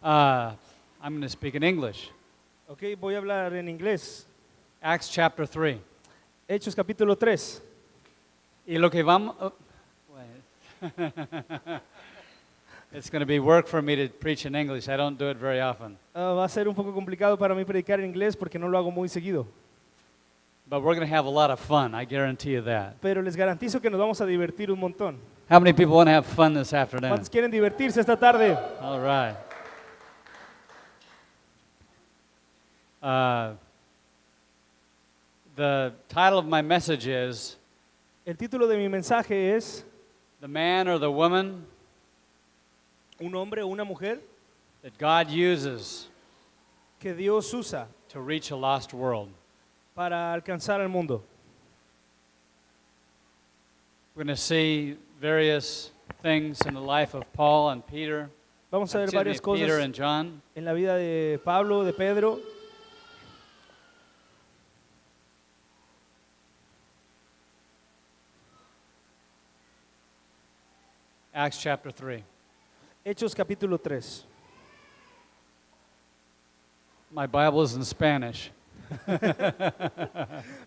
I'm going to speak in English. Ok, voy a hablar en inglés. Acts chapter 3. Hechos capítulo 3. Y lo que vamos... It's going to be work for me to preach in English. I don't do it very often. Va a ser un poco complicado para mí predicar en inglés porque no lo hago muy seguido. But we're going to have a lot of fun, I guarantee you that. Pero les garantizo que nos vamos a divertir un montón. How many people want to have fun this afternoon? ¿Cuántos quieren divertirse esta tarde? All right. The title of my message is El título de mi mensaje es The Man or the Woman Un hombre o una mujer that God uses que Dios usa to reach a lost world. para alcanzar al mundo. We're going to see various things in the life of Paul and Peter. Vamos a ver varias Peter cosas and John. en la vida de Pablo, de Pedro. Acts chapter 3. Hechos capítulo 3. My Bible is in Spanish.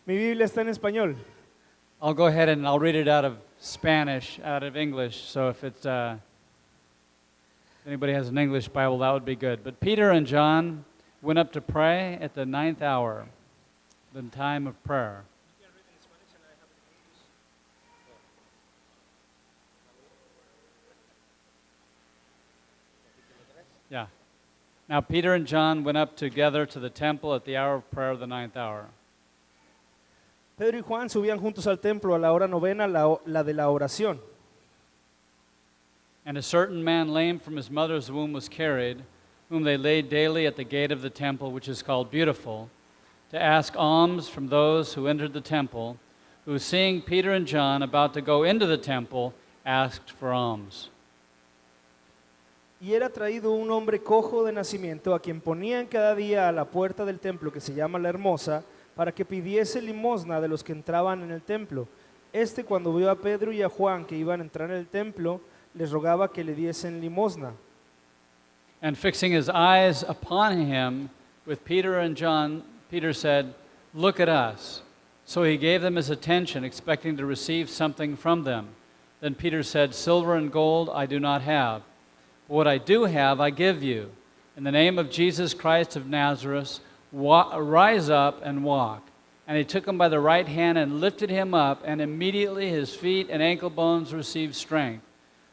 Mi Biblia está en español. I'll go ahead and I'll read it out of Spanish, out of English. So if it's anybody has an English Bible, that would be good. But Peter and John went up to pray at the 9th hour, the time of prayer. Yeah. Now Peter and John went up together to the temple at the hour of prayer of the 9th hour. Pedro y Juan subían juntos al templo a la hora novena, la de la oración. And a certain man lame from his mother's womb was carried, whom they laid daily at the gate of the temple, which is called Beautiful, to ask alms from those who entered the temple, who, seeing Peter and John about to go into the temple, asked for alms. Y era traído un hombre cojo de nacimiento, a quien ponían cada día a la puerta del templo, que se llama La Hermosa, para que pidiese limosna de los que entraban en el templo. Este, cuando vio a Pedro y a Juan que iban a entrar en el templo, les rogaba que le diesen limosna. And fixing his eyes upon him with Peter and John, Peter said, "Look at us." So he gave them his attention, expecting to receive something from them. Then Peter said, "Silver and gold I do not have. What I do have, I give you. In the name of Jesus Christ of Nazareth, rise up and walk." And he took him by the right hand and lifted him up, and immediately his feet and ankle bones received strength.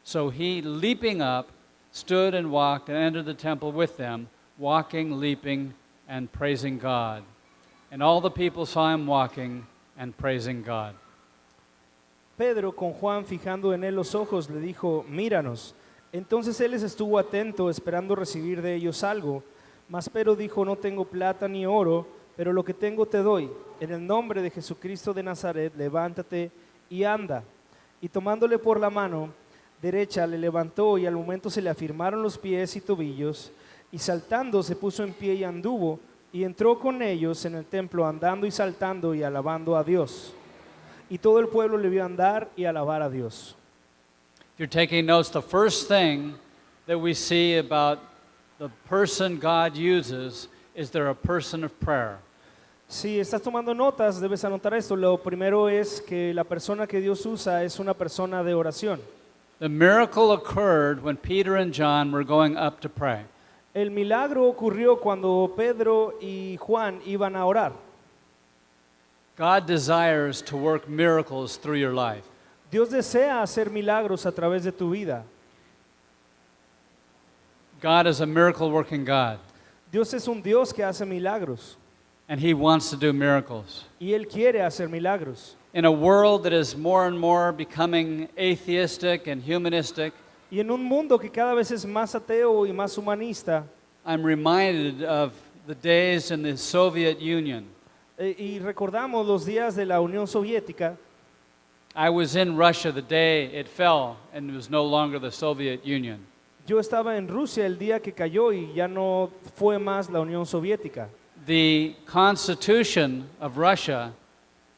So he, leaping up, stood and walked and entered the temple with them, walking, leaping, and praising God. And all the people saw him walking and praising God. Pedro, con Juan fijando en él los ojos, le dijo, míranos. Entonces él les estuvo atento, esperando recibir de ellos algo. Mas Pedro dijo, no tengo plata ni oro, pero lo que tengo te doy. En el nombre de Jesucristo de Nazaret, levántate y anda. Y tomándole por la mano derecha, le levantó, y al momento se le afirmaron los pies y tobillos, y saltando se puso en pie y anduvo, y entró con ellos en el templo, andando y saltando y alabando a Dios. Y todo el pueblo le vio andar y alabar a Dios. If you're taking notes, the first thing that we see about the person God uses is they're a person of prayer. Si estás tomando notas, debes anotar esto. Lo primero es que la persona que Dios usa es una persona de oración. The miracle occurred when Peter and John were going up to pray. El milagro ocurrió cuando Pedro y Juan iban a orar. God desires to work miracles through your life. Dios desea hacer milagros a través de tu vida. God is a miracle working God, Dios es un Dios que hace milagros and He wants to do miracles. y Él quiere hacer milagros. In a world that is more and more becoming atheistic and humanistic, Y en un mundo que cada vez es más ateo y más humanista, I'm reminded of the days in the Soviet Union. Y recordamos los días de la Unión Soviética. I was in Russia the day it fell and it was no longer the Soviet Union. Yo estaba en Rusia el día que cayó y ya no fue más la Unión Soviética. The Constitution of Russia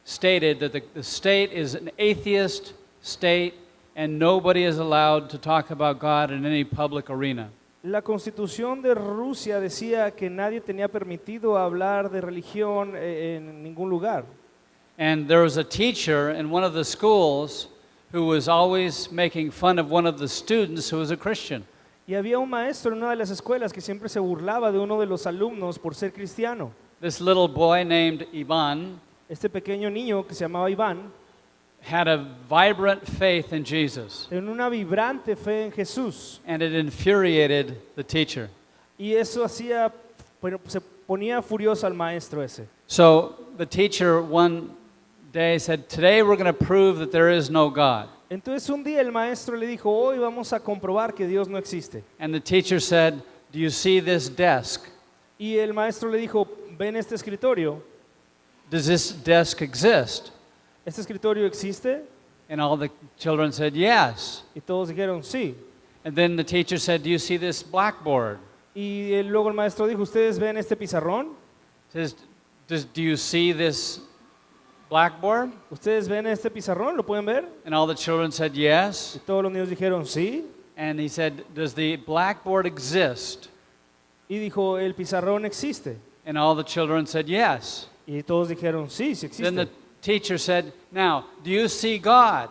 stated that the state is an atheist state and nobody is allowed to talk about God in any public arena. La Constitución de Rusia decía que nadie tenía permitido hablar de religión en ningún lugar. And there was a teacher in one of the schools who was always making fun of one of the students who was a Christian. Y había un maestro en una de las escuelas que siempre se burlaba de uno de los alumnos por ser cristiano. This little boy named Ivan Este pequeño niño que se llamaba Iván had a vibrant faith in Jesus, tenía una vibrante fe en Jesús. and it infuriated the teacher. Y eso hacía, bueno, se ponía furioso al maestro ese. So the teacher one day said, "Today we're going to prove that there is no God." Entonces un día el maestro le dijo, hoy vamos a comprobar que Dios no existe. And the teacher said, "Do you see this desk? Y el maestro le dijo, ven este escritorio. Does this desk exist?" ¿Este escritorio existe? And all the children said, "Yes." Y todos dijeron, sí. And then the teacher said, "Do you see this blackboard?" Y luego el maestro dijo, ¿ustedes ven este pizarrón? Says, "Do you see this blackboard?" ¿Ustedes ven este pizarrón? ¿Lo pueden ver? And all the children said, "Yes." Y todos los niños dijeron, sí. And he said, "Does the blackboard exist?" Y dijo, el pizarrón existe. And all the children said, "Yes." Y todos dijeron, sí, sí Then the existe. teacher said, "Now, do you see God?"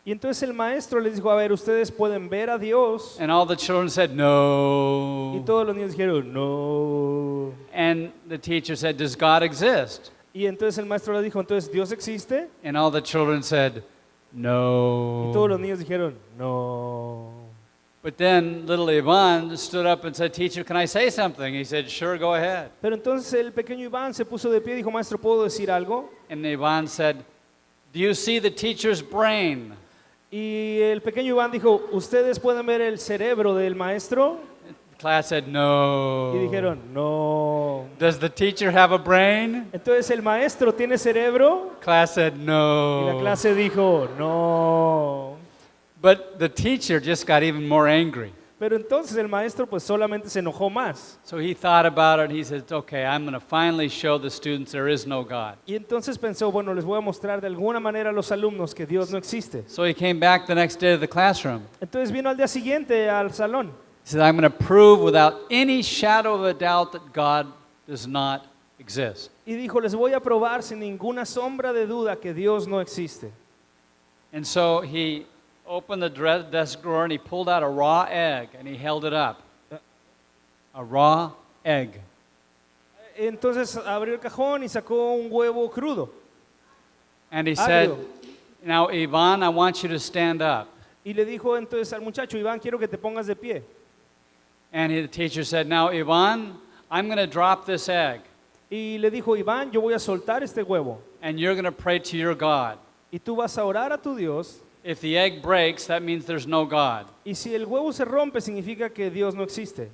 Y entonces el maestro les dijo, a ver, ¿ustedes pueden ver a Dios? And all the children said, Y "No." todos los niños dijeron, no. And the teacher said, "Does God exist?" Y entonces el maestro les dijo, entonces, ¿Dios existe? And all the children said, Y todos los "No." niños dijeron, no. But then little Ivan stood up and said, "Teacher, can I say something?" He said, "Sure, go ahead." Pero entonces el pequeño Iván se puso de pie y dijo, maestro, ¿puedo decir algo? And Ivan said, "Do you see the teacher's brain?" Y el pequeño Iván dijo, ¿ustedes pueden ver el cerebro del maestro? The class said, "No." Y dijeron, no. "Does the teacher have a brain?" Entonces, ¿el maestro tiene cerebro? Class said, Y la "No." clase dijo, no. But the teacher just got even more angry. Pero entonces el maestro pues solamente se enojó más. So he thought about it and he said, "Okay, I'm going to finally show the students there is no God." Y entonces pensó, bueno, les voy a mostrar de alguna manera a los alumnos que Dios no existe. So he came back the next day to the classroom. Entonces vino al día siguiente al salón. He said, "I'm going to prove without any shadow of a doubt that God does not exist." Y dijo, les voy a probar sin ninguna sombra de duda que Dios no existe. And so he opened the desk drawer and he pulled out a raw egg and he held it up. A raw egg. Entonces abrió el cajón y sacó un huevo crudo. And he said, Agrio. "Now, Ivan, I want you to stand up." Y le dijo entonces al muchacho, Iván, quiero que te pongas de pie. And the teacher said, "Now, Ivan, I'm going to drop this egg Y le dijo, Iván, yo voy a soltar este huevo. and you're going to pray to your God. Y tú vas a orar a tu Dios. If the egg breaks, that means there's no God." Y si el huevo se rompe, significa que Dios no existe.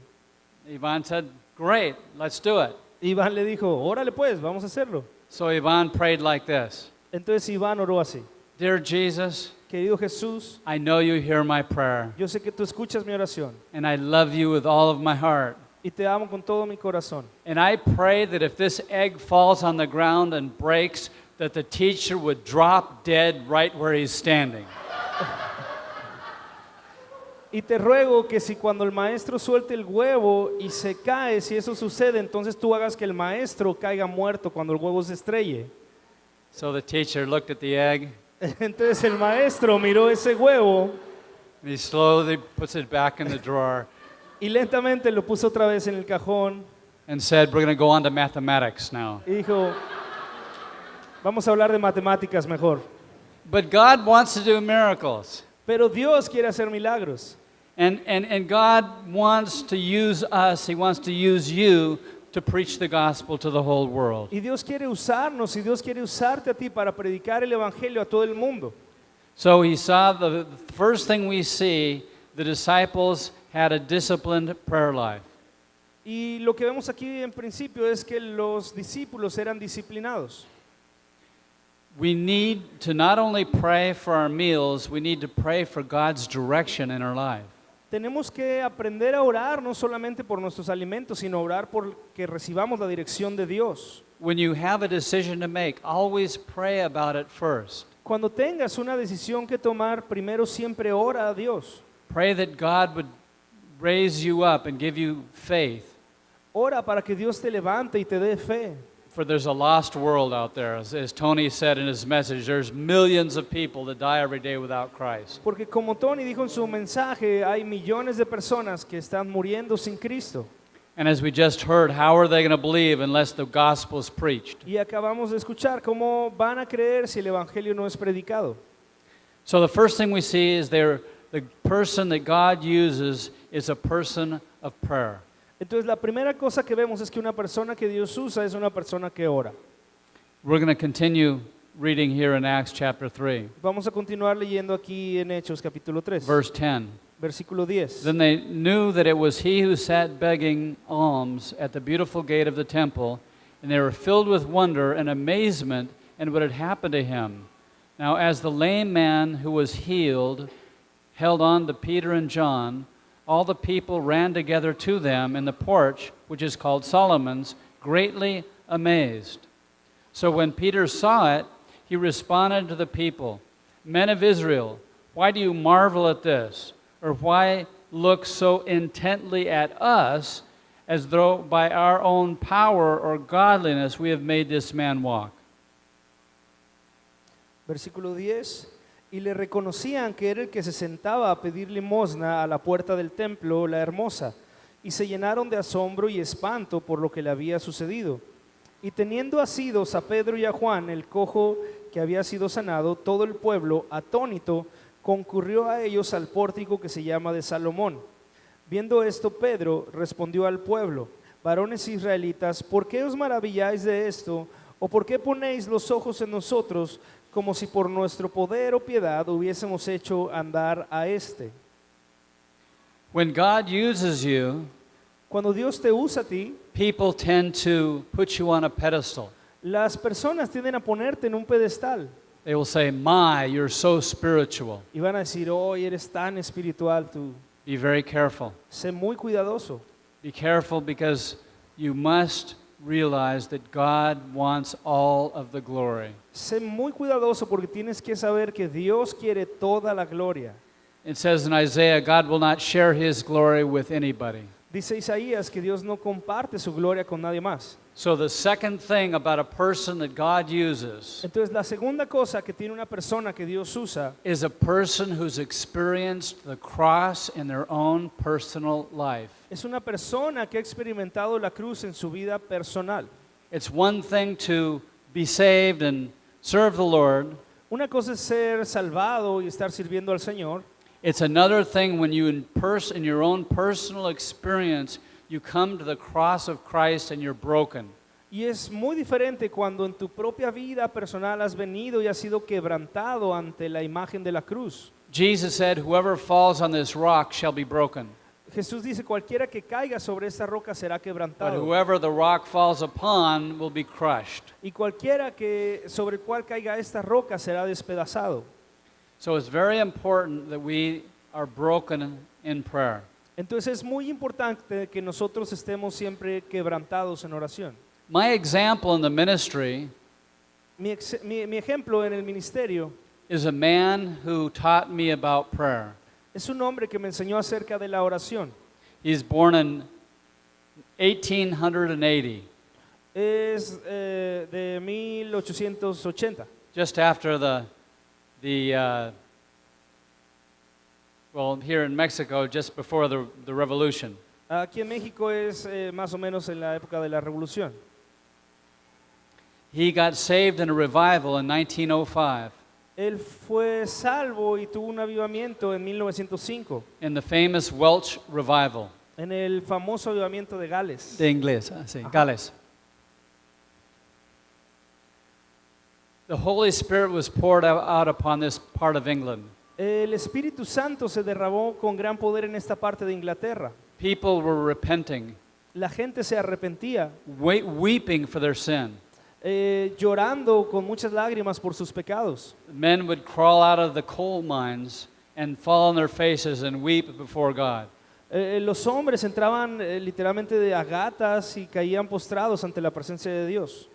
Ivan said, "Great, let's do it." Iván le dijo, órale pues, vamos a hacerlo. So Ivan prayed like this: Entonces Iván oró así. "Dear Jesus, Querido Jesús, I know you hear my prayer, yo sé que tú escuchas mi oración and I love you with all of my heart. y te amo con todo mi corazón. And I pray that if this egg falls on the ground and breaks, that the teacher would drop dead right where he's standing." Y te ruego que si cuando el maestro suelte el huevo y se cae, si eso sucede, entonces tú hagas que el maestro caiga muerto cuando el huevo se estrelle. So the teacher looked at the egg, Entonces el maestro miró ese huevo and he slowly puts it back in the drawer y lentamente lo puso otra vez en el cajón and said, "We're going to go on to mathematics now." y dijo, vamos a hablar de matemáticas mejor. But God wants to do miracles. Pero Dios quiere hacer milagros. And God wants to use us, He wants to use you to preach the gospel to the whole world. Y Dios quiere usarnos y Dios quiere usarte a ti para predicar el evangelio a todo el mundo. So He saw the first thing we see, the disciples had a disciplined prayer life. Y lo que vemos aquí en principio es que los discípulos eran disciplinados. We need to not only pray for our meals, we need to pray for God's direction in our life. Tenemos que aprender a orar no solamente por nuestros alimentos, sino orar por que recibamos la dirección de Dios. When you have a decision to make, always pray about it first. Cuando tengas una decisión que tomar, primero siempre ora a Dios. Pray that God would raise you up and give you faith. Ora para que Dios te levante y te dé fe. For there's a lost world out there. As Tony said in his message, there's millions of people that die every day without Christ. Porque como Tony dijo en su mensaje, hay millones de personas que están muriendo sin Cristo. And as we just heard, how are they going to believe unless the gospel is preached? Y acabamos de escuchar cómo van a creer si el evangelio no es predicado. So the first thing we see is the person that God uses is a person of prayer. Entonces la primera cosa que vemos es que una persona que Dios usa es una persona que ora. We're going to continue reading here in Acts chapter 3, Vamos a continuar leyendo aquí en Hechos capítulo 3, verse 10. versículo 10. Then they knew that it was he who sat begging alms at the beautiful gate of the temple, and they were filled with wonder and amazement at what had happened to him. Now, as the lame man who was healed held on to Peter and John, all the people ran together to them in the porch, which is called Solomon's, greatly amazed. So when Peter saw it, he responded to the people, "Men of Israel, why do you marvel at this? Or why look so intently at us as though by our own power or godliness we have made this man walk?" Versículo 10. Y le reconocían que era el que se sentaba a pedir limosna a la puerta del templo, la hermosa, y se llenaron de asombro y espanto por lo que le había sucedido. Y teniendo asidos a Pedro y a Juan, el cojo que había sido sanado, todo el pueblo, atónito, concurrió a ellos al pórtico que se llama de Salomón. Viendo esto, Pedro respondió al pueblo: varones israelitas, ¿por qué os maravilláis de esto? ¿O por qué ponéis los ojos en nosotros como si por nuestro poder o piedad hubiésemos hecho andar a este? When God uses you, Cuando Dios te usa a ti, people tend to put you on a pedestal. las personas tienden a ponerte en un pedestal They will say, "My, you're so spiritual." y van a decir: hoy eres tan espiritual tú. Be very careful. Sé muy cuidadoso. Be careful because you must realize that God wants all of the glory. Sé muy cuidadoso porque tienes que saber que Dios quiere toda la gloria. It says in Isaiah, God will not share his glory with anybody. Dice Isaías que Dios no comparte su gloria con nadie más. So the second thing about a person that God uses Entonces la segunda cosa que tiene una persona que Dios usa is a person who's experienced the cross in their own personal life. es una persona que ha experimentado la cruz en su vida personal. It's one thing to be saved and serve the Lord. Una cosa es ser salvado y estar sirviendo al Señor. It's another thing when you in your own personal experience you come to the cross of Christ and you're broken. Y es muy diferente cuando en tu propia vida personal has venido y has sido quebrantado ante la imagen de la cruz. Jesus said, "Whoever falls on this rock shall be broken, Jesús dice: cualquiera que caiga sobre esta roca será but quebrantado. whoever the rock falls upon will be crushed." Y cualquiera que sobre el cual caiga esta roca será despedazado. So it's very important that we are broken in prayer. Entonces es muy importante que nosotros estemos siempre quebrantados en oración. My example in the ministry Mi ejemplo en el ministerio is a man who taught me about prayer. es un hombre que me enseñó acerca de la oración. He's born in 1880, Es de 1880, just after well, here in Mexico, just before the revolution. aquí en México es más o menos en la época de la Revolución. He got saved in a revival in 1905 Él fue salvo y tuvo un avivamiento en 1905, in the famous Welsh revival. en el famoso avivamiento de Gales. De inglés, sí, Gales. The Holy Spirit was poured out upon this part of England. El Espíritu Santo se derramó con gran poder en esta parte de Inglaterra. People were repenting, La gente se arrepentía, weeping for their sin. llorando con muchas lágrimas por sus pecados. Men would crawl out of the coal mines and fall on their faces and weep before God. Los hombres entraban literalmente de a gatas y caían postrados ante la presencia de Dios.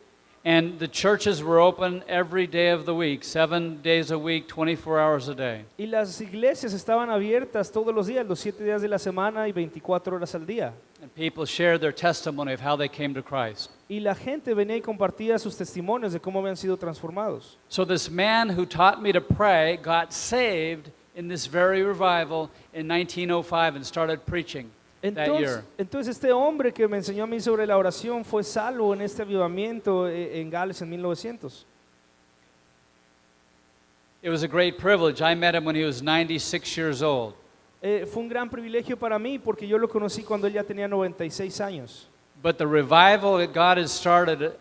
And the churches were open every day of the week, 7 days a week, 24 hours a day. Y las iglesias estaban abiertas todos los días, los 7 días de la semana y 24 horas al día. And people shared their testimony of how they came to Christ. Y la gente venía y compartía sus testimonios de cómo habían sido transformados. So this man who taught me to pray got saved in this very revival in 1905 and started preaching that year. Entonces este hombre que me enseñó a mí sobre la oración fue salvo en este avivamiento en Gales en 1900. It was a great privilege. I met him when he was 96 years old. Fue un gran privilegio para mí porque yo lo conocí cuando él ya tenía 96 años. But the revival that God had started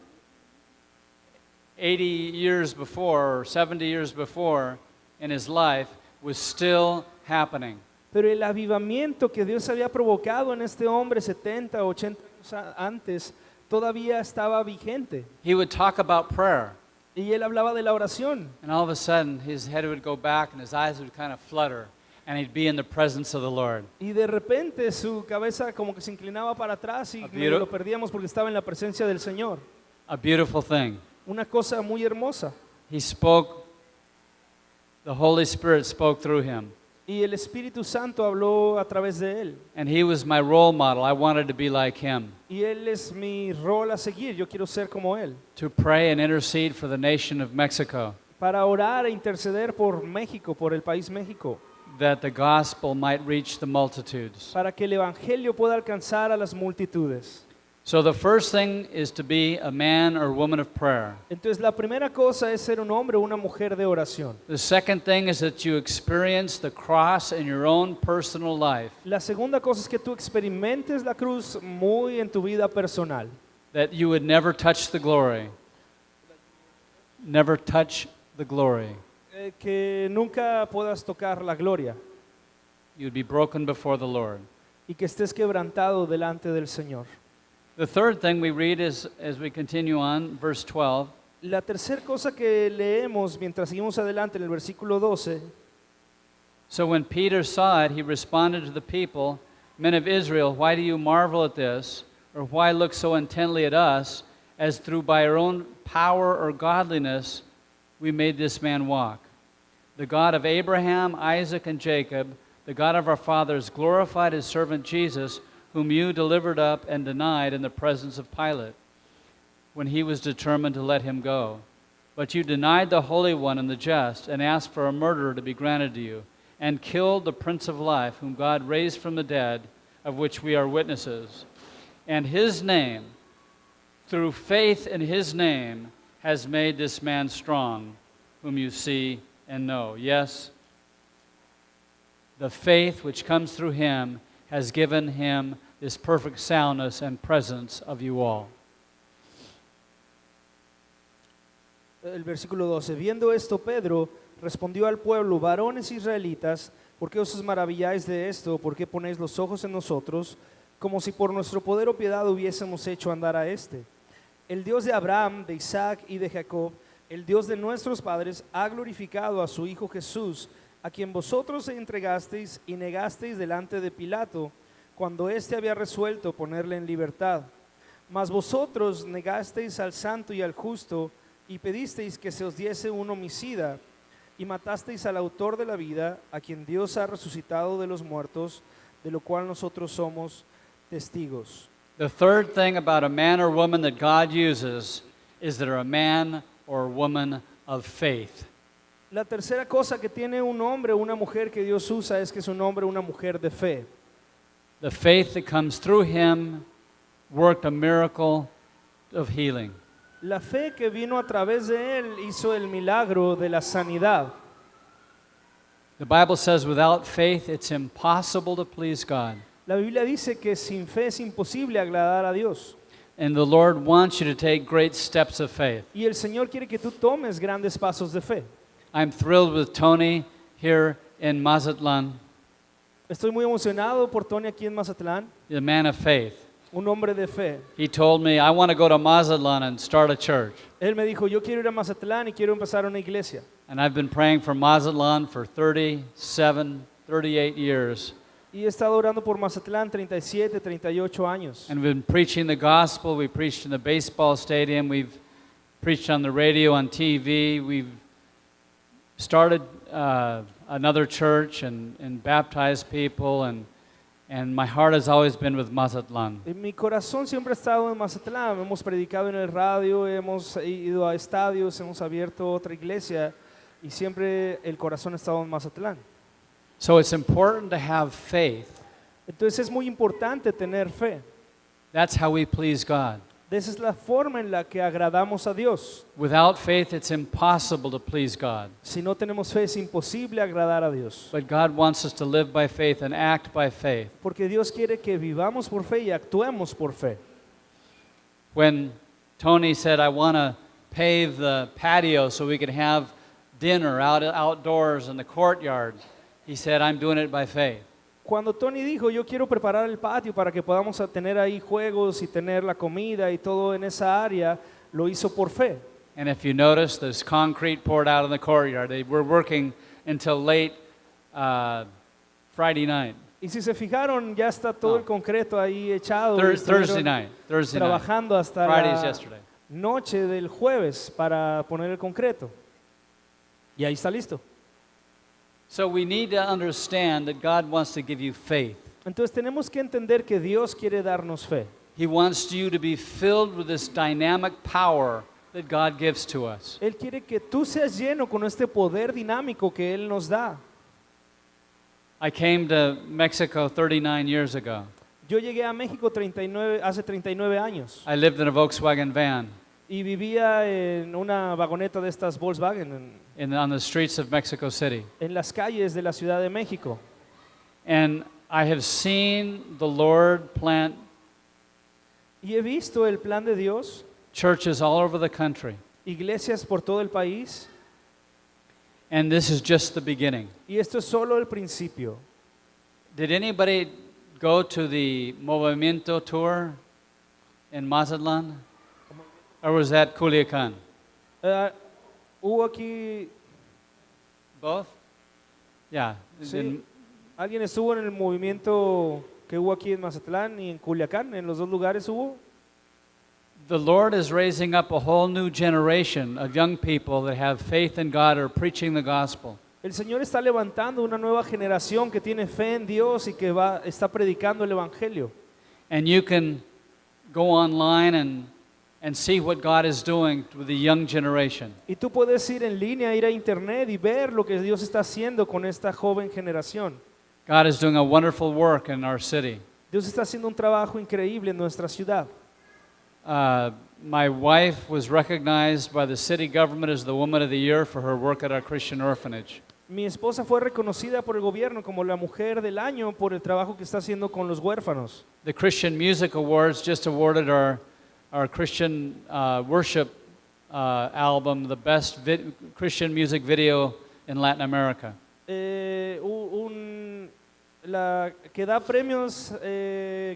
80 years before or 70 years before in his life was still happening. Pero el avivamiento que Dios había provocado en este hombre 70, 80 años antes todavía estaba vigente. He would talk about prayer, Y él hablaba de la oración. and all of a sudden his head would go back and his eyes would kind of flutter, and he'd be in the presence of the Lord. Y de repente su cabeza como que se inclinaba para atrás y medio lo perdíamos porque estaba en la presencia del Señor. A beautiful thing. Una cosa muy hermosa. He spoke, the Holy Spirit spoke through him, Y el Espíritu Santo habló a través de él. and he was my role model. I wanted to be like him, Y él es mi rol a seguir. Yo quiero ser como él. to pray and intercede for the nation of Mexico, Para orar e interceder por México, por el país México. that the gospel might reach the multitudes. Para que el Evangelio pueda alcanzar a las multitudes. So the first thing is to be a man or woman of prayer. Entonces la primera cosa es ser un hombre o una mujer de oración. The second thing is that you experience the cross in your own personal life, La segunda cosa es que tú experimentes la cruz muy en tu vida personal. that you would never touch the glory. Never touch the glory. Que nunca puedas tocar la gloria You would be broken before the Lord. y que estés quebrantado delante del Señor. The third thing we read is, as we continue on, verse 12, La tercera cosa que leemos mientras seguimos adelante en el versículo 12, so when Peter saw it, he responded to the people, "Men of Israel, why do you marvel at this? Or why look so intently at us, as through by our own power or godliness we made this man walk? The God of Abraham, Isaac, and Jacob, the God of our fathers, glorified his servant Jesus, whom you delivered up and denied in the presence of Pilate, when he was determined to let him go. But you denied the Holy One and the just, and asked for a murderer to be granted to you, and killed the Prince of Life, whom God raised from the dead, of which we are witnesses. And his name, through faith in his name, has made this man strong, whom you see and know." Yes, the faith which comes through him has given him this perfect soundness and presence of you all. el versículo 12. Viendo esto, Pedro respondió al pueblo: varones israelitas, ¿por qué os maravilláis de esto? ¿Por qué ponéis los ojos en nosotros, como si por nuestro poder o piedad hubiésemos hecho andar a este? El Dios de Abraham, de Isaac y de Jacob, el Dios de nuestros padres, ha glorificado a su Hijo Jesús, a quien vosotros entregasteis y negasteis delante de Pilato, cuando éste había resuelto ponerle en libertad. Mas vosotros negasteis al santo y al justo, y pedisteis que se os diese un homicida, y matasteis al autor de la vida, a quien Dios ha resucitado de los muertos, de lo cual nosotros somos testigos. The third thing about a man or woman that God uses is that they're a man or woman of faith. La tercera cosa que tiene un hombre o una mujer que Dios usa es que es un hombre o una mujer de fe. The faith that comes through him worked a miracle of healing. La fe que vino a través de él hizo el milagro de la sanidad. The Bible says without faith it's impossible to please God. La Biblia dice que sin fe es imposible agradar a Dios. And the Lord wants you to take great steps of faith. Y el Señor quiere que tú tomes grandes pasos de fe. I'm thrilled with Tony here in Mazatlan, Estoy muy emocionado por Tony aquí en Mazatlán, the man of faith. un hombre de fe. He told me, I want to go to Mazatlan and start a church. Él me dijo: yo quiero ir a Mazatlán y quiero empezar una iglesia. And I've been praying for Mazatlan for 37, 38 years. Y he estado orando por Mazatlán 37, 38 años. And we've been preaching the gospel. We preached in the baseball stadium. We've preached on the radio, on TV. We've started another church and baptized people, and my heart has always been with Mazatlan. Mi corazón siempre ha estado en Mazatlán. Hemos predicado en el radio, hemos ido a estadios, hemos abierto otra iglesia y siempre el corazón ha estado en Mazatlán. So it's important to have faith. Entonces es muy importante tener fe. That's how we please God. Esa es la forma en la que agradamos a Dios. Without faith, it's impossible to please God. Si no tenemos fe es imposible agradar a Dios. But God wants us to live by faith and act by faith. Porque Dios quiere que vivamos por fe y actuemos por fe. When Tony said, I want to pave the patio so we can have dinner outdoors in the courtyard, he said, I'm doing it by faith. Cuando Tony dijo, yo quiero preparar el patio para que podamos tener ahí juegos y tener la comida y todo en esa área, lo hizo por fe. And if you notice, there's concrete poured out in the courtyard. They were working until late Friday night. Y si se fijaron, ya está todo el concreto ahí echado. y Thursday estuvieron night. trabajando hasta Friday's la yesterday. noche del jueves para poner el concreto. Y ahí está listo. So we need to understand that God wants to give you faith. Entonces tenemos que entender que Dios quiere darnos fe. He wants you to be filled with this dynamic power that God gives to us. Él quiere que tú seas lleno con este poder dinámico que Él nos da. I came to Mexico 39 years ago. Yo llegué a México hace 39 años I lived in a Volkswagen van y vivía en una vagoneta de estas Volkswagen on the streets of Mexico City. en las calles de la Ciudad de México. And I have seen the Lord plant Y he visto el plan de Dios, churches all over the country. iglesias por todo el país, And this is just the beginning. y esto es solo el principio. Did anybody go to the Movimiento Tour in Mazatlan? Or was that Culiacan? Hubo aquí, Both? Yeah. sí, alguien estuvo en el movimiento que hubo aquí en Mazatlán y en Culiacán, en los dos lugares hubo. The Lord is raising up a whole new generation of young people that have faith in God or preaching the gospel. El Señor está levantando una nueva generación que tiene fe en Dios y que está predicando el Evangelio. And you can go online and see what God is doing with the young generation. Y tú puedes ir en línea, ir a internet y ver lo que Dios está haciendo con esta joven generación. God is doing a wonderful work in our city. Dios está haciendo un trabajo increíble en nuestra ciudad. My wife was recognized by the city government as the Woman of the Year for her work at our Christian orphanage. Mi esposa fue reconocida por el gobierno como la mujer del año por el trabajo que está haciendo con los huérfanos. The Christian Music Awards just awarded our Christian worship album the best Christian music video in Latin America. La que da premios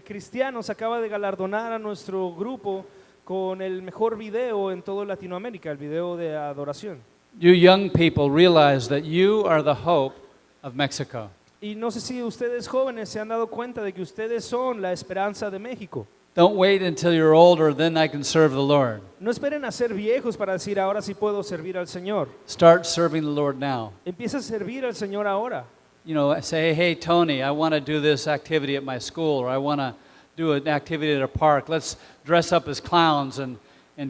cristianos acaba de galardonar a nuestro grupo con el mejor video en toda Latinoamérica, el video de adoración. You young people realize that you are the hope of Mexico. Y no sé si ustedes jóvenes se han dado cuenta de que ustedes son la esperanza de México. Don't wait until you're older, then I can serve the Lord. No esperen a ser viejos para decir ahora sí puedo servir al Señor. Start serving the Lord now. Empieza a servir al Señor ahora. You know, say, hey, Tony, I want to do this activity at my school, or I want to do an activity at a park. Let's dress up as clowns and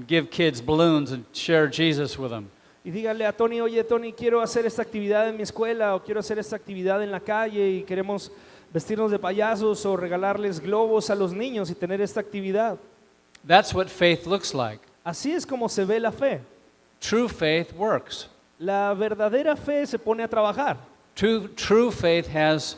give kids balloons and share Jesus with them. Y díganle a Tony, oye Tony, quiero hacer esta actividad en mi escuela o quiero hacer esta actividad en la calle y queremos vestirnos de payasos o regalarles globos a los niños y tener esta actividad. That's what faith looks like. Así es como se ve la fe. True faith works. La verdadera fe se pone a trabajar. True faith has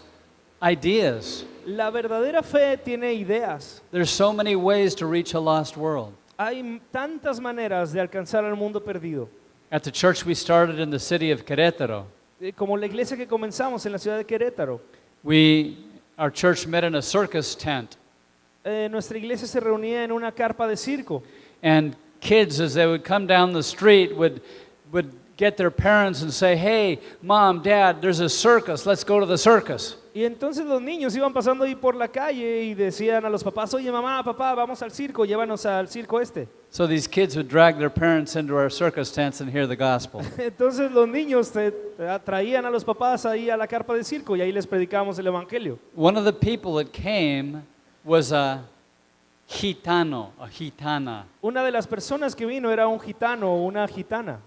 ideas. La verdadera fe tiene ideas. There's so many ways to reach a lost world. Hay tantas maneras de alcanzar al mundo perdido. At the church we started in the city of Querétaro, Como la iglesia que comenzamos en la ciudad de Querétaro, our church met in a circus tent. nuestra iglesia se reunía en una carpa de circo. And kids, as they would come down the street, would get their parents and say, hey, mom, dad, there's a circus, let's go to the circus. Y entonces los niños iban pasando ahí por la calle y decían a los papás, oye mamá, papá, vamos al circo, llévanos al circo este. So these kids would drag their parents into our circus tents and hear the gospel. Entonces los niños traían a los papás ahí a la carpa de circo y ahí les predicábamos el evangelio. One of the people that came was a gitano, a gitana. Una de las personas que vino era un gitano o una gitana.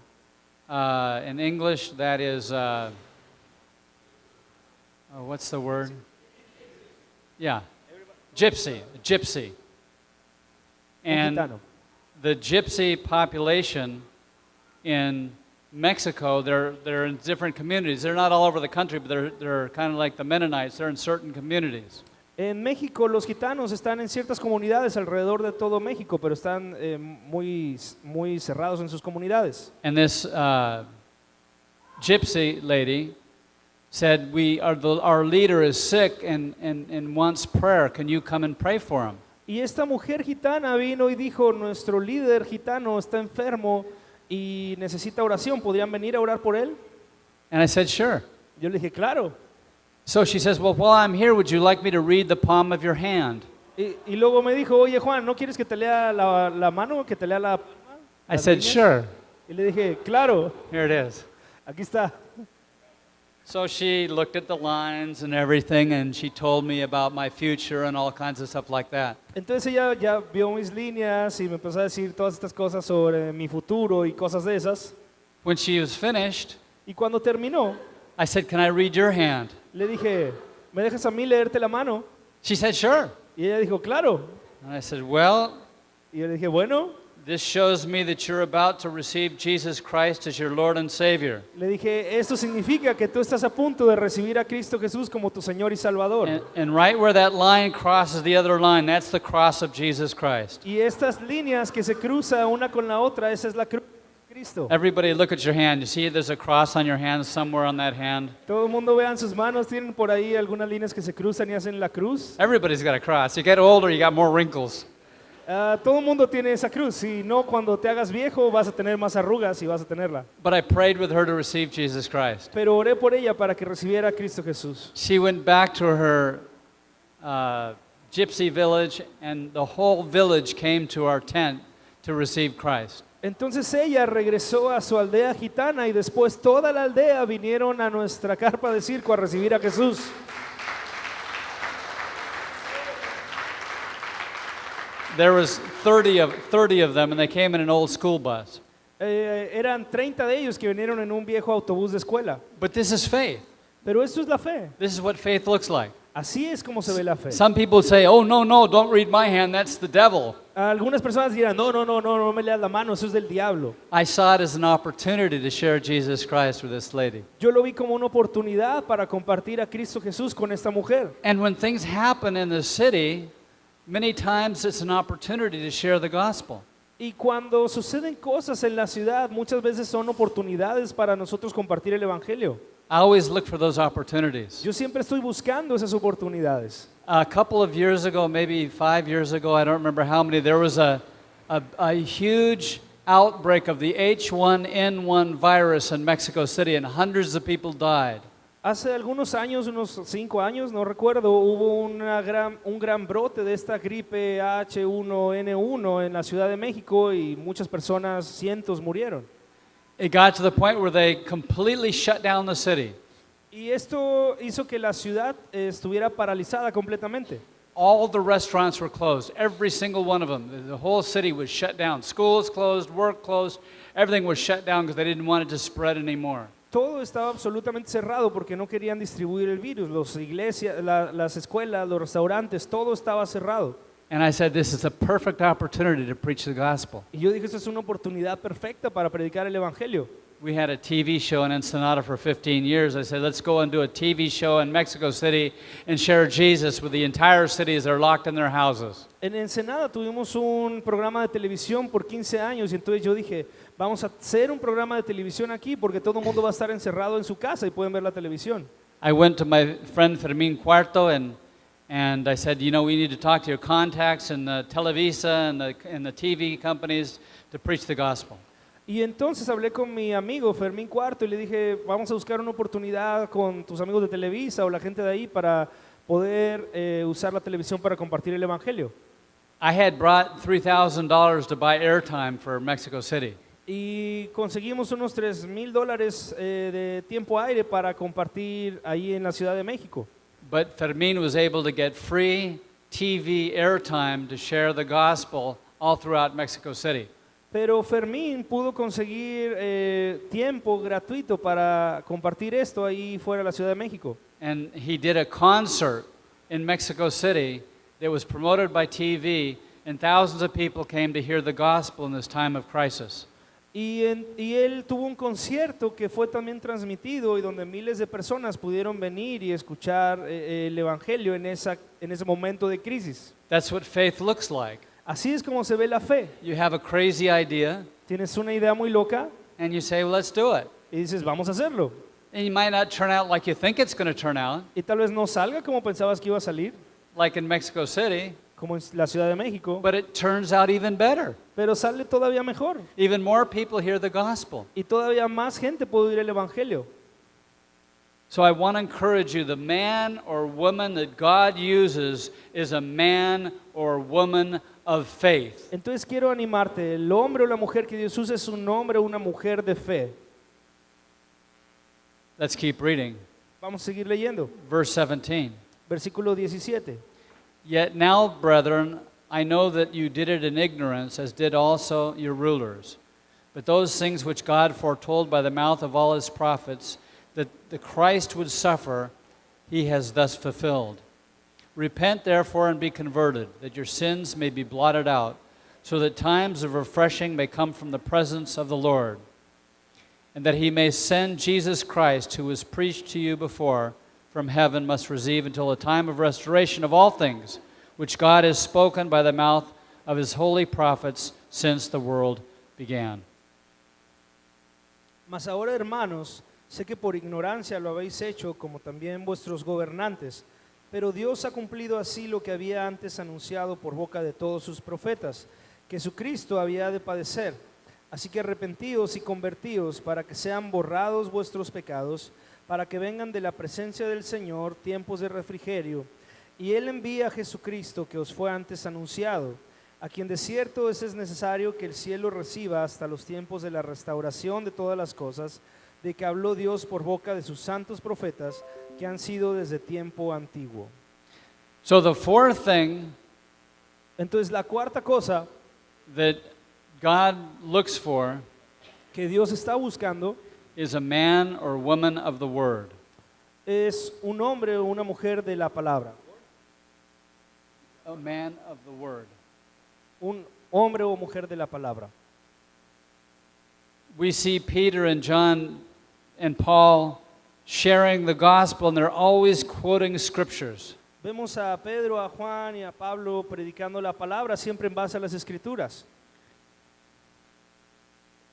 In English, that is, what's the word? Yeah, gypsy, a gypsy. Un And gitano. the gypsy population in Mexico, they're in different communities. They're not all over the country, but they're kind of like the Mennonites. They're in certain communities. En México los gitanos están en ciertas comunidades alrededor de todo México, pero están muy cerrados en sus comunidades. And this gypsy lady said, our leader is sick and wants prayer. Can you come and pray for him? Y esta mujer gitana vino y dijo, nuestro líder gitano está enfermo y necesita oración, ¿podrían venir a orar por él? And I said, sure. Yo le dije, claro. So she says, well, while I'm here, would you like me to read the palm of your hand? Y luego me dijo, oye Juan, ¿no quieres que te lea la mano, que te lea la palma? I las said, líneas? sure. Y le dije, claro, Here it is. aquí está. So she looked at the lines and everything, and she told me about my future and all kinds of stuff like that. Entonces ella ya vio mis líneas y me empezó a decir todas estas cosas sobre mi futuro y cosas de esas. When she was finished, Y cuando terminó, I said, can I read your hand? le dije, ¿me dejas a mí leerte la mano? She said, sure. Y ella dijo, claro. And I said, well, Y yo le dije, bueno. this shows me that you're about to receive Jesus Christ as your Lord and Savior. Le dije, esto significa que tú estás a punto de recibir a Cristo Jesús como tu Señor y Salvador. And right where that line crosses the other line, that's the cross of Jesus Christ. Y estas líneas que se cruzan una con la otra, esa es la cruz de Cristo. Everybody look at your hand. You see there's a cross on your hand, somewhere on that hand? Todo el mundo vean sus manos, tienen por ahí algunas líneas que se cruzan y hacen la cruz. Everybody's got a cross. You get older, you got more wrinkles. Todo el mundo tiene esa cruz. Si no, cuando te hagas viejo vas a tener más arrugas y vas a tenerla. But I prayed with her to receive Jesus Christ. Pero oré por ella para que recibiera a Cristo Jesús. She went back to her gypsy village, and the whole village came to our tent to receive Christ. Entonces ella regresó a su aldea gitana y después toda la aldea vinieron a nuestra carpa de circo a recibir a Jesús. There was 30 of them, and they came in an old school bus. Eran 30 de ellos que vinieron en un viejo autobús de escuela. But this is faith. Pero esto es la fe. This is what faith looks like. Así es como se ve la fe. Some people say, oh, no, don't read my hand, that's the devil. Algunas personas dirán, no me leas la mano, eso es del diablo. I saw it as an opportunity to share Jesus Christ with this lady. Yo lo vi como una oportunidad para compartir a Cristo Jesús con esta mujer. And when things happen in the city, many times it's an opportunity to share the gospel. Y cuando suceden cosas en la ciudad, muchas veces son oportunidades para nosotros compartir el evangelio. I always look for those opportunities. Yo siempre estoy buscando esas oportunidades. A couple of years ago, maybe 5 years ago, I don't remember how many, there was a huge outbreak of the H1N1 virus in Mexico City, and hundreds of people died. Hace algunos años, unos 5 años, no recuerdo, hubo un gran brote de esta gripe H1N1 en la Ciudad de México y muchas personas, cientos, murieron. It got to the point where they completely shut down the city. Y esto hizo que la ciudad estuviera paralizada completamente. All the restaurants were closed, every single one of them. The whole city was shut down. Schools closed, work closed, everything was shut down because they didn't want it to spread anymore. Todo estaba absolutamente cerrado porque no querían distribuir el virus. Las iglesias, las escuelas, los restaurantes, todo estaba cerrado. And I said, this is a perfect opportunity to preach the gospel. Y yo dije, esto es una oportunidad perfecta para predicar el evangelio. We had a TV show in Ensenada for 15 years. I said, let's go and do a TV show in Mexico City and share Jesus with the entire city as they're locked in their houses. En Ensenada tuvimos un programa de televisión por 15 años y entonces yo dije, vamos a hacer un programa de televisión aquí porque todo el mundo va a estar encerrado en su casa y pueden ver la televisión. I went to my friend Fermin Cuarto and I said, you know, we need to talk to your contacts in the Televisa and the TV companies to preach the gospel. Y entonces hablé con mi amigo Fermín Cuarto y le dije, vamos a buscar una oportunidad con tus amigos de Televisa o la gente de ahí para poder usar la televisión para compartir el Evangelio. I had brought $3,000 to buy airtime for Mexico City. Y conseguimos unos $3,000 de tiempo aire para compartir ahí en la Ciudad de México. But Fermin was able to get free TV airtime to share the gospel all throughout Mexico City. Pero Fermín pudo conseguir tiempo gratuito para compartir esto ahí fuera de la Ciudad de México. And he did a concert in Mexico City that was promoted by TV, and thousands of people came to hear the gospel in this time of crisis. Y él tuvo un concierto que fue también transmitido y donde miles de personas pudieron venir y escuchar el Evangelio en ese momento de crisis. That's what faith looks like. Así es como se ve la fe. You have a crazy idea, Tienes una idea muy loca and you say, well, let's do it. y dices, vamos a hacerlo. And you might not turn out like you think it's going to turn out, Y tal vez no salga como pensabas que iba a salir, like in Mexico City, como en la Ciudad de México, but it turns out even better. pero sale todavía mejor. Even more people hear the gospel. Y todavía más gente puede oír el Evangelio. So I want to encourage you, the man or woman that God uses is a man or woman of faith. Entonces quiero animarte, el hombre o la mujer que Dios usa es un hombre o una mujer de fe. Let's keep reading. Vamos a seguir leyendo. Verse 17. Versículo 17. Yet now, brethren, I know that you did it in ignorance, as did also your rulers. But those things which God foretold by the mouth of all his prophets, that the Christ would suffer, he has thus fulfilled. Repent therefore and be converted, that your sins may be blotted out, so that times of refreshing may come from the presence of the Lord, and that he may send Jesus Christ, who was preached to you before, from heaven must receive until the time of restoration of all things, which God has spoken by the mouth of his holy prophets since the world began. Mas ahora, hermanos, sé que por ignorancia lo habéis hecho, como también vuestros gobernantes, pero Dios ha cumplido así lo que había antes anunciado por boca de todos sus profetas, que Jesucristo había de padecer. Así que arrepentíos y convertíos para que sean borrados vuestros pecados, para que vengan de la presencia del Señor tiempos de refrigerio, y Él envía a Jesucristo que os fue antes anunciado, a quien de cierto es necesario que el cielo reciba hasta los tiempos de la restauración de todas las cosas, de que habló Dios por boca de sus santos profetas, que han sido desde tiempo antiguo. So the fourth thing Entonces la cuarta cosa that God looks for que Dios está buscando is a man or woman of the word. es un hombre o una mujer de la palabra. A man of the word. Un hombre o mujer de la palabra. We see Peter and John and Paul sharing the gospel, and they're always quoting scriptures. Vemos a Pedro, a Juan y a Pablo predicando la palabra siempre en base a las escrituras.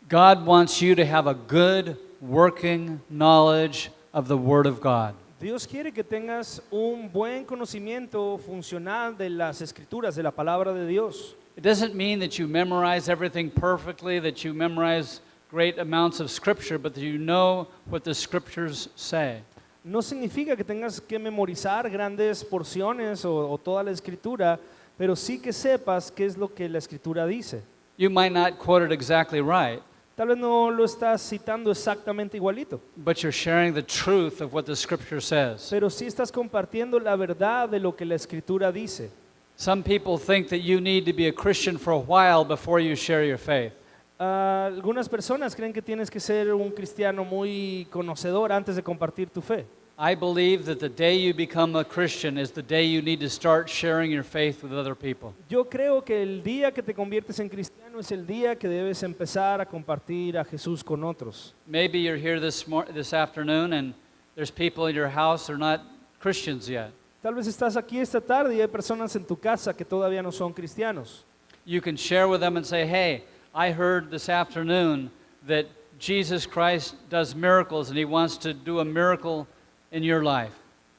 God wants you to have a good working knowledge of the Word of God. Dios quiere que tengas un buen conocimiento funcional de las escrituras, de la palabra de Dios. It doesn't mean that you memorize everything perfectly, that you memorize great amounts of Scripture, but that you know what the Scriptures say. No significa que tengas que memorizar grandes porciones o toda la escritura, pero sí que sepas qué es lo que la escritura dice. You might not quote it exactly right, Tal vez no lo estás citando exactamente igualito, but you're sharing the truth of what the Scripture says. pero sí estás compartiendo la verdad de lo que la escritura dice. Some people think that you need to be a Christian for a while before you share your faith. Algunas personas creen que tienes que ser un cristiano muy conocedor antes de compartir tu fe. I believe that the day you become a Christian is the day you need to start sharing your faith with other people. Yo creo que el día que te conviertes en cristiano es el día que debes empezar a compartir a Jesús con otros. Maybe you're here this afternoon and there's people in your house that are not Christians yet. Tal vez estás aquí esta tarde y hay personas en tu casa que todavía no son cristianos. You can share with them and say, hey, I heard this afternoon that Jesus Christ does miracles and he wants to do a miracle in your life.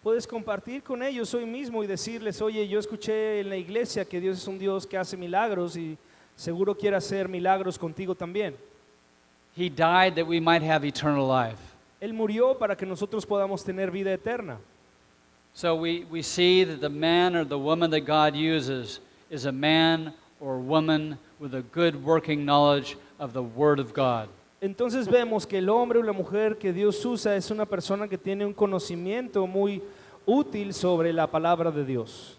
Puedes compartir con ellos hoy mismo y decirles, oye, yo escuché en la iglesia que Dios es un Dios que hace milagros y seguro quiere hacer milagros contigo también. He died that we might have eternal life. Él murió para que nosotros podamos tener vida eterna. So we see that the man or the woman that God uses is a man or woman with a good working knowledge of the Word of God. Entonces vemos que el hombre o la mujer que Dios usa es una persona que tiene un conocimiento muy útil sobre la palabra de Dios.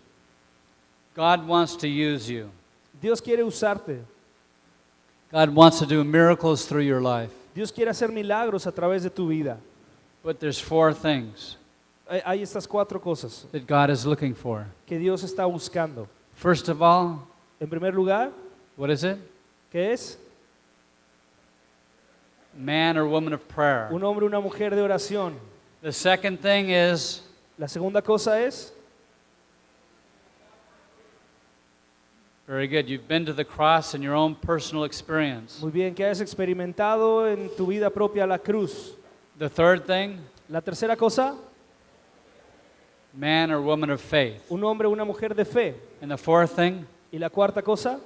God wants to use you. Dios quiere usarte. God wants to do miracles through your life. Dios quiere hacer milagros a través de tu vida. But there's four things Hay estas cuatro cosas that God is looking for. que Dios está buscando. First of all, En primer lugar, what is it? ¿qué es? Man or woman of prayer. Un hombre o una mujer de oración. The second thing is La segunda cosa es, very good. You've been to the cross in your own personal experience. muy bien, que hayas experimentado en tu vida propia la cruz. The third thing, La tercera cosa, man or woman of faith. un hombre o una mujer de fe. And the fourth thing, Y la cuarta cosa,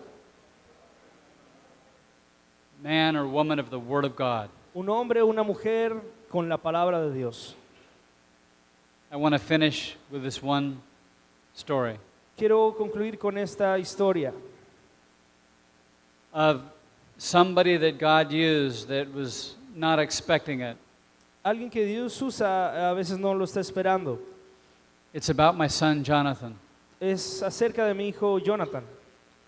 man or woman of the Word of God. un hombre o una mujer con la palabra de Dios. I want to finish with this one story Quiero concluir con esta historia of somebody that God used that was not expecting it. alguien que Dios usa a veces no lo está esperando. It's about my son Jonathan. Es acerca de mi hijo Jonathan.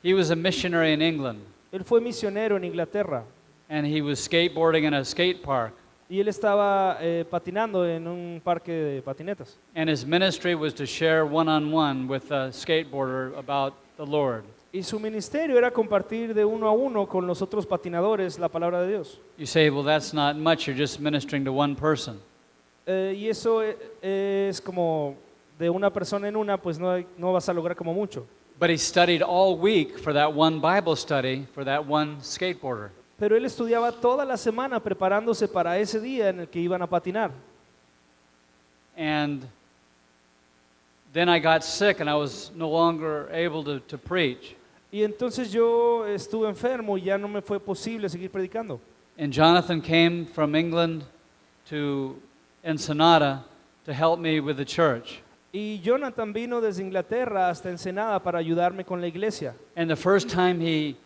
He was a missionary in England, Él fue misionero en Inglaterra and he was skateboarding in a skate park. y él estaba patinando en un parque de patinetas. And his ministry was to share one-on-one with a skateboarder about the Lord. Y su ministerio era compartir de uno a uno con los otros patinadores la palabra de Dios. You say, well, that's not much. You're just ministering to one person. Y eso es como de una persona en una, pues no vas a lograr como mucho. But he studied all week for that one Bible study for that one skateboarder. Pero él estudiaba toda la semana preparándose para ese día en el que iban a patinar. And then I got sick and I was no longer able to preach. Y entonces yo estuve enfermo y ya no me fue posible seguir predicando. And Jonathan came from England to Ensenada to help me with the church. Y Jonathan vino desde Inglaterra hasta Ensenada para ayudarme con la iglesia. And the first time he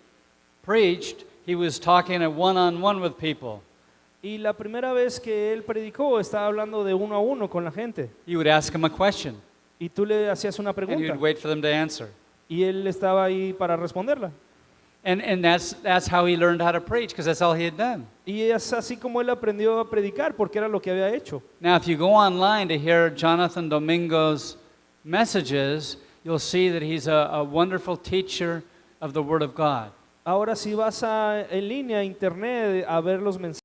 preached, he was talking a one-on-one with people. Y la primera vez que él predicó estaba hablando de uno a uno con la gente. You would ask him a question, Y tú le hacías una and pregunta you'd wait for them to answer. y él estaba ahí para responderla. And that's how he learned how to preach, because that's all he had done. Y es así como él aprendió a predicar porque era lo que había hecho. Now, if you go online to hear Jonathan Domingo's messages, you'll see that he's a wonderful teacher of the Word of God. Ahora si vas en línea a internet a ver los mensajes